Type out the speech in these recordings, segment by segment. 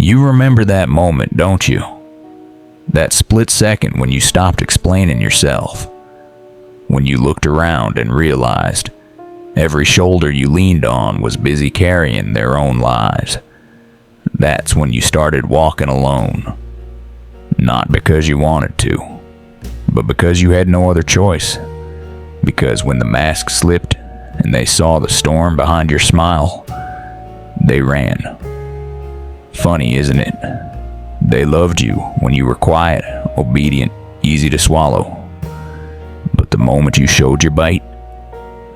You remember that moment, don't you? That split second when you stopped explaining yourself. When you looked around and realized every shoulder you leaned on was busy carrying their own lies. That's when you started walking alone. Not because you wanted to, but because you had no other choice. Because when the mask slipped and they saw the storm behind your smile, they ran. Funny, isn't it? They loved you when you were quiet, obedient, easy to swallow. But the moment you showed your bite,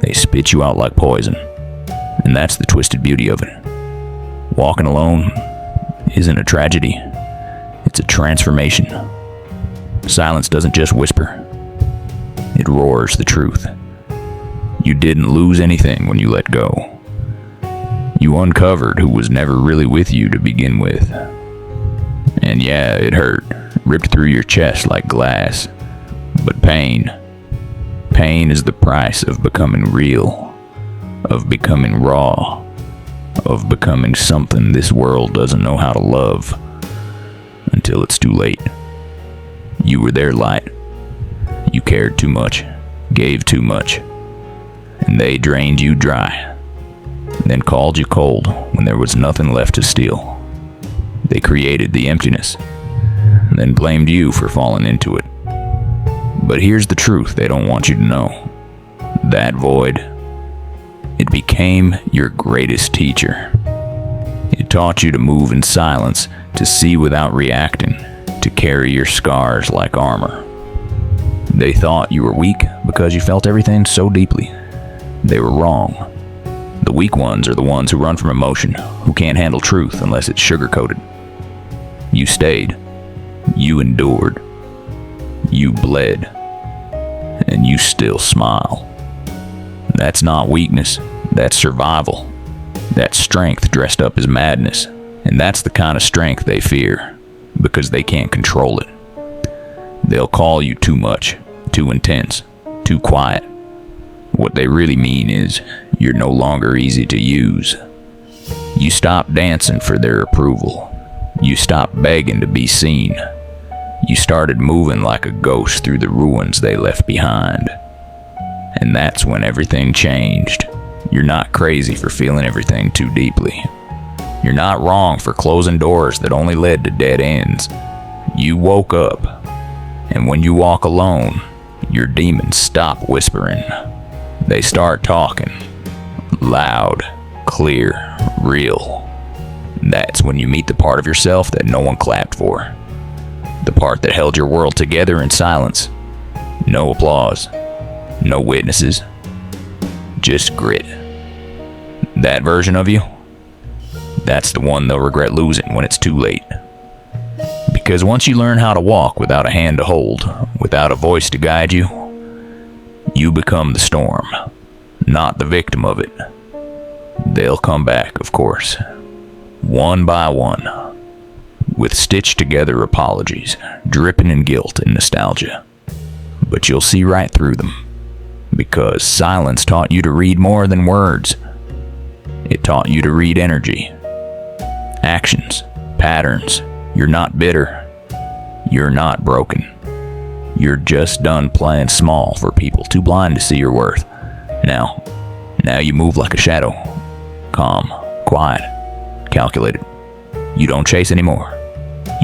they spit you out like poison. And that's the twisted beauty of it. Walking alone isn't a tragedy. It's a transformation. Silence doesn't just whisper. It roars the truth. You didn't lose anything when you let go. You uncovered who was never really with you to begin with. And yeah, it hurt, ripped through your chest like glass. But pain is the price of becoming real, of becoming raw, of becoming something this world doesn't know how to love until it's too late. You were their light. You cared too much, gave too much, and they drained you dry, then called you cold when there was nothing left to steal. They created the emptiness, then blamed you for falling into it. But here's the truth they don't want you to know. That void, it became your greatest teacher. It taught you to move in silence, to see without reacting, to carry your scars like armor. They thought you were weak because you felt everything so deeply. They were wrong. The weak ones are the ones who run from emotion, who can't handle truth unless it's sugar-coated. You stayed. You endured. You bled. And you still smile. That's not weakness. That's survival. That's strength dressed up as madness. And that's the kind of strength they fear, because they can't control it. They'll call you too much, too intense, too quiet. What they really mean is, you're no longer easy to use. You stopped dancing for their approval. You stopped begging to be seen. You started moving like a ghost through the ruins they left behind. And that's when everything changed. You're not crazy for feeling everything too deeply. You're not wrong for closing doors that only led to dead ends. You woke up, and when you walk alone, your demons stop whispering. They start talking. Loud, clear, real. That's when you meet the part of yourself that no one clapped for. The part that held your world together in silence. No applause. No witnesses. Just grit. That version of you, that's the one they'll regret losing when it's too late. Because once you learn how to walk without a hand to hold, without a voice to guide you, you become the storm, not the victim of it. They'll come back, of course, one by one, with stitched together apologies, dripping in guilt and nostalgia. But you'll see right through them, because silence taught you to read more than words. It taught you to read energy, actions, patterns. You're not bitter. You're not broken. You're just done playing small for people too blind to see your worth. Now you move like a shadow. Calm, quiet, calculated. You don't chase anymore.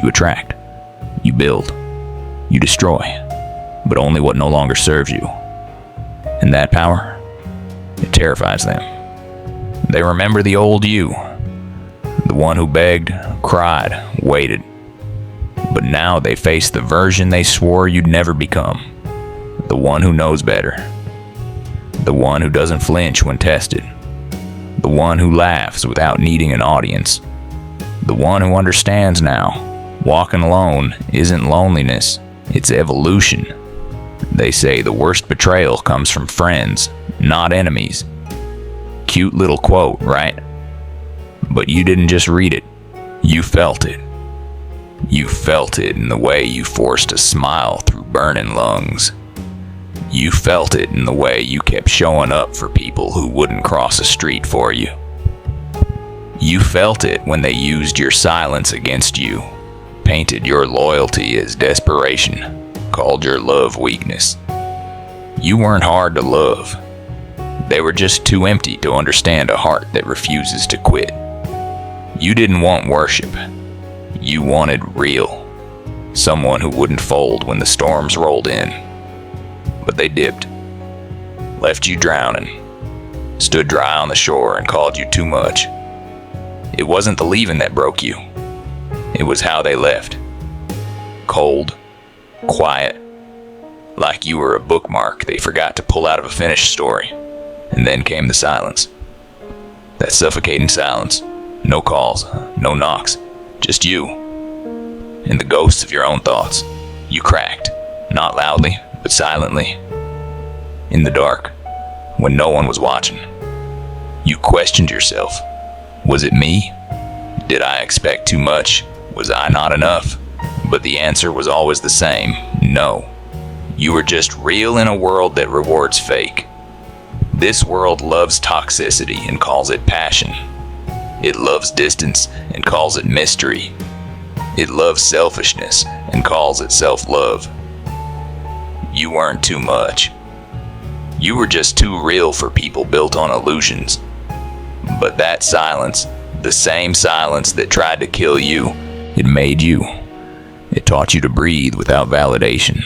You attract. You build. You destroy. But only what no longer serves you. And that power, it terrifies them. They remember the old you. The one who begged, cried, waited. But now they face the version they swore you'd never become. The one who knows better. The one who doesn't flinch when tested. The one who laughs without needing an audience. The one who understands now, walking alone isn't loneliness, it's evolution. They say the worst betrayal comes from friends, not enemies. Cute little quote, right? But you didn't just read it, you felt it. You felt it in the way you forced a smile through burning lungs. You felt it in the way you kept showing up for people who wouldn't cross a street for you. You felt it when they used your silence against you, painted your loyalty as desperation, called your love weakness. You weren't hard to love. They were just too empty to understand a heart that refuses to quit. You didn't want worship. You wanted real. Someone who wouldn't fold when the storms rolled in. But they dipped, left you drowning, stood dry on the shore and called you too much. It wasn't the leaving that broke you. It was how they left. Cold, quiet, like you were a bookmark they forgot to pull out of a finished story. And then came the silence. That suffocating silence. No calls, no knocks, just you. And the ghosts of your own thoughts. You cracked, not loudly, but silently. In the dark, when no one was watching. You questioned yourself. Was it me? Did I expect too much? Was I not enough? But the answer was always the same, no. You were just real in a world that rewards fake. This world loves toxicity and calls it passion. It loves distance and calls it mystery. It loves selfishness and calls it self-love. You weren't too much. You were just too real for people built on illusions. But that silence, the same silence that tried to kill you, it made you. It taught you to breathe without validation,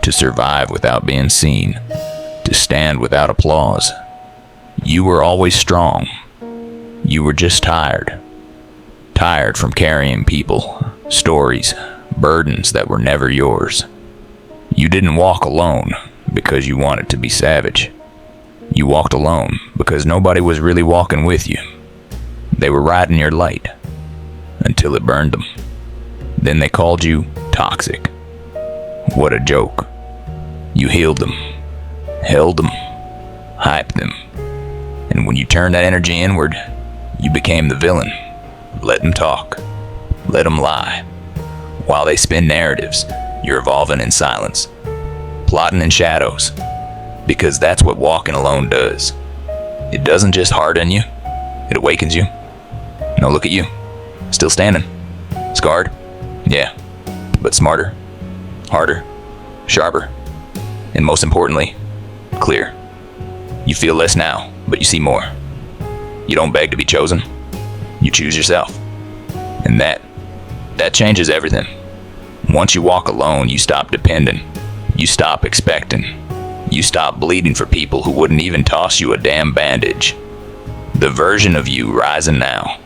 to survive without being seen, to stand without applause. You were always strong. You were just tired. Tired from carrying people, stories, burdens that were never yours. You didn't walk alone because you wanted to be savage. You walked alone because nobody was really walking with you. They were riding your light until it burned them. Then they called you toxic. What a joke. You healed them, held them, hyped them. And when you turned that energy inward, you became the villain. Let them talk. Let them lie. While they spin narratives, you're evolving in silence, plotting in shadows, because that's what walking alone does. It doesn't just harden you, it awakens you. Now look at you, still standing, scarred, yeah, but smarter, harder, sharper, and most importantly, clear. You feel less now, but you see more. You don't beg to be chosen, you choose yourself. And that changes everything. Once you walk alone, you stop depending. You stop expecting. You stop bleeding for people who wouldn't even toss you a damn bandage. The version of you rising now,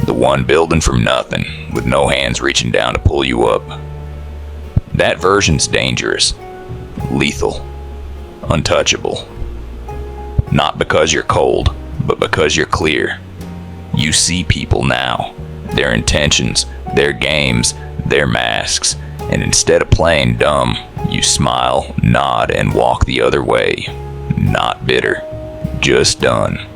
the one building from nothing, with no hands reaching down to pull you up. That version's dangerous, lethal, untouchable. Not because you're cold, but because you're clear. You see people now, their intentions, their games, their masks, and instead of playing dumb, you smile, nod, and walk the other way. Not bitter, just done.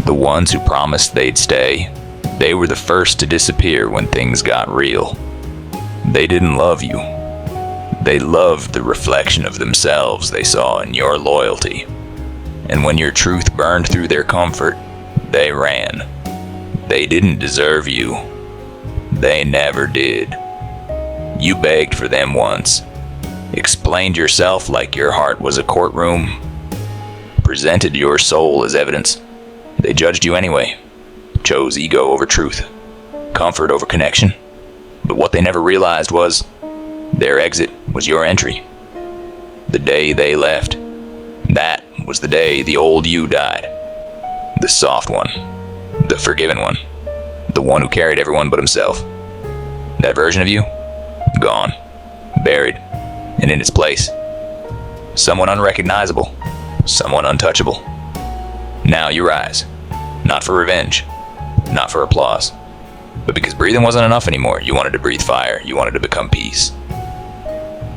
The ones who promised they'd stay, they were the first to disappear when things got real. They didn't love you. They loved the reflection of themselves they saw in your loyalty. And when your truth burned through their comfort, they ran. They didn't deserve you. They never did. You begged for them once, explained yourself like your heart was a courtroom, presented your soul as evidence. They judged you anyway, chose ego over truth, comfort over connection. But what they never realized was, their exit was your entry. The day they left, that was the day the old you died. The soft one, the forgiven one, the one who carried everyone but himself. That version of you, gone, buried, and in its place, someone unrecognizable, someone untouchable. Now you rise, not for revenge, not for applause, but because breathing wasn't enough anymore. You wanted to breathe fire, you wanted to become peace.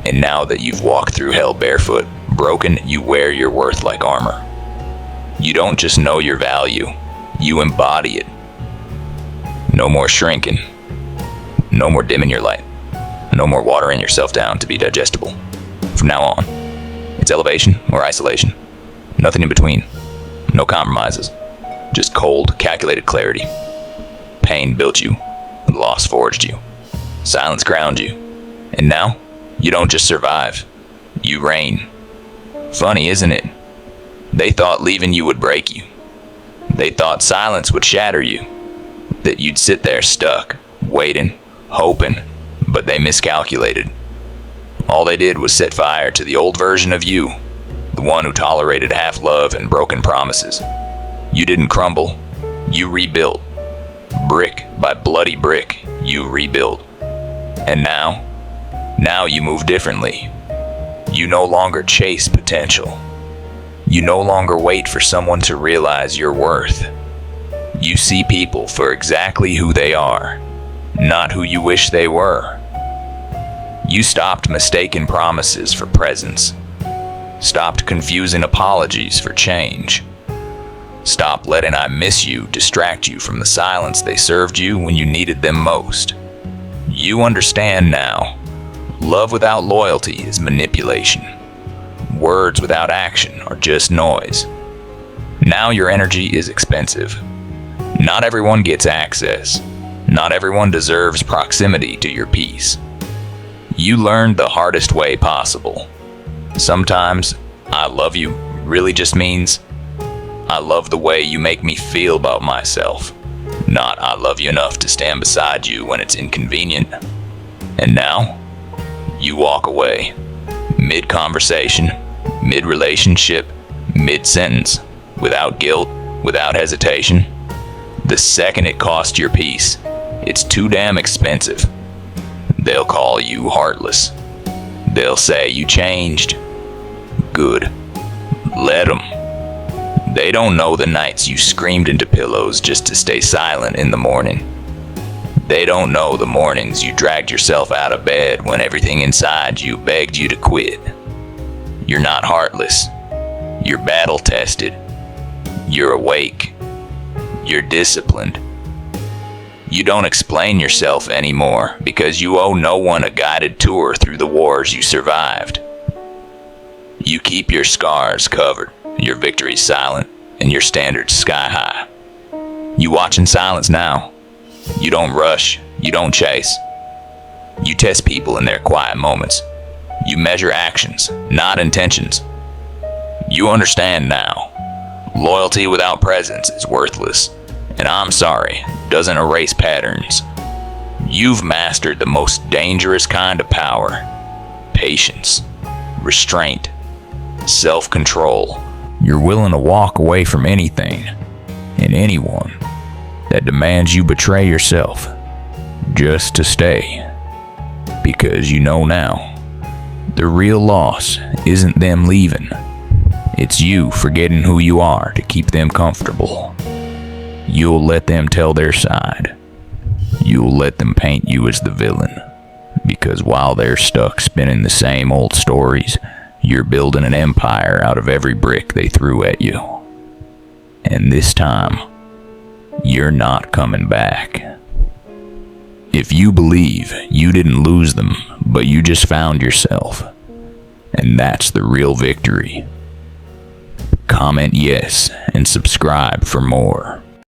And now that you've walked through hell barefoot, broken, you wear your worth like armor. You don't just know your value, you embody it. No more shrinking, no more dimming your light, no more watering yourself down to be digestible. From now on, it's elevation or isolation, nothing in between, no compromises, just cold, calculated clarity. pain built you, loss forged you, silence ground you, and now you don't just survive, you reign. Funny, isn't it? They thought leaving you would break you. They thought silence would shatter you, that you'd sit there stuck, waiting, hoping, but they miscalculated. All they did was set fire to the old version of you, the one who tolerated half love and broken promises. You didn't crumble, you rebuilt. Brick by bloody brick, you rebuilt. And now you move differently. You no longer chase potential. You no longer wait for someone to realize your worth. You see people for exactly who they are, not who you wish they were. You stopped mistaking promises for presence. Stopped confusing apologies for change. Stop letting "I miss you" distract you from the silence they served you when you needed them most. You understand now. Love without loyalty is manipulation. Words without action are just noise. Now your energy is expensive. Not everyone gets access. Not everyone deserves proximity to your peace. You learned the hardest way possible. Sometimes, "I love you" really just means, "I love the way you make me feel about myself," not "I love you enough to stand beside you when it's inconvenient." And now, you walk away, mid-conversation, mid-relationship, mid-sentence, without guilt, without hesitation. The second it costs your peace, it's too damn expensive. They'll call you heartless. They'll say you changed. Good. Let them. They don't know the nights you screamed into pillows just to stay silent in the morning. They don't know the mornings you dragged yourself out of bed when everything inside you begged you to quit. You're not heartless. You're battle-tested. You're awake. You're disciplined. You don't explain yourself anymore because you owe no one a guided tour through the wars you survived. You keep your scars covered, your victories silent, and your standards sky high. You watch in silence now. You don't rush. You don't chase. You test people in their quiet moments. You measure actions, not intentions. You understand now. Loyalty without presence is worthless. And I'm sorry, doesn't erase patterns. You've mastered the most dangerous kind of power. Patience, restraint, self-control. You're willing to walk away from anything and anyone that demands you betray yourself just to stay. Because you know now, the real loss isn't them leaving. It's you forgetting who you are to keep them comfortable. You'll let them tell their side. You'll let them paint you as the villain. Because while they're stuck spinning the same old stories, you're building an empire out of every brick they threw at you. And this time, you're not coming back. If you believe you didn't lose them, but you just found yourself, and that's the real victory. Comment yes and subscribe for more.